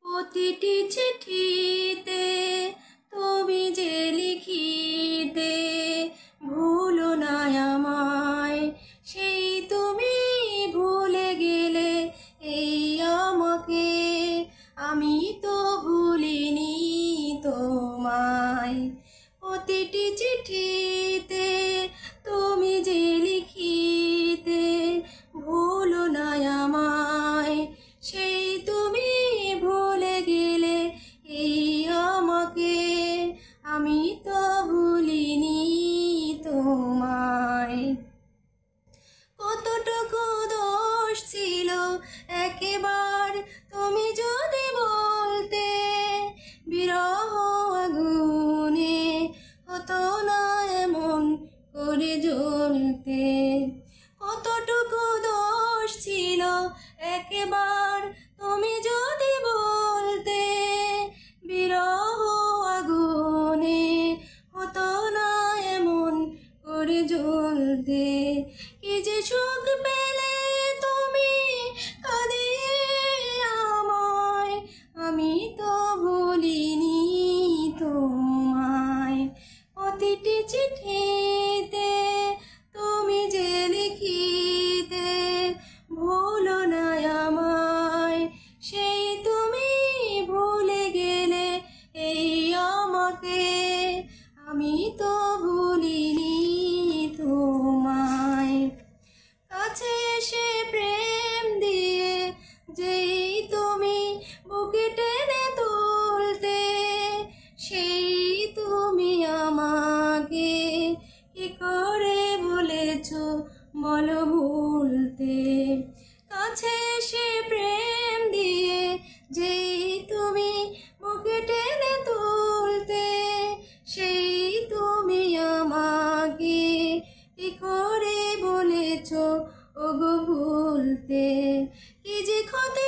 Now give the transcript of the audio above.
প্রতিটি চিঠিতে তুমি যে লিখিতে ভুলো না আমায়, সেই তুমি ভুলে গেলে এই আমাকে। আমি তো ভুলিনি তোমায়। প্রতিটি চিঠিতে তুমি যে লিখিতে ভুলো না আমায়, সেই তুমি ভুলে গেলে এই আমাকে। আমি তো ভুলিনি তোমায়। কতটুকু দোষ ছিল একেবার তুমি যদি বলতে, বিরহ আগুনে হতো না এমন করে জ্বলতে। কতটুকু দোষ ছিল একেবার তুমি যদি বলতে, বিরহ আগুনে হতো না এমন করে জ্বলতে। কি যে সুখ পেলে তুমি কাঁদিয়ে আমায়, আমি তো ভুলিনি তোমায়। প্রতিটি চিঠিতে তুমি যে লিখিতে ভুলো না আমায়, সেই তুমি ভুলে গেলে এই আমাকে। আমি তো ভুলিনি তোমায়। কাছে এসে প্রেম দিয়ে যেই তুমি বুকে টেনে তুলতে, সেই তুমি আমাকে কি করে বলেছো বলো ভুলতে। কাছে এসে প্রেম দিয়ে যেই তুমি বুকে টেনে তুলতে, সেই তুমি আমাকে কি করে বলেছো ওগো ভুলতে। কি যে ক্ষতি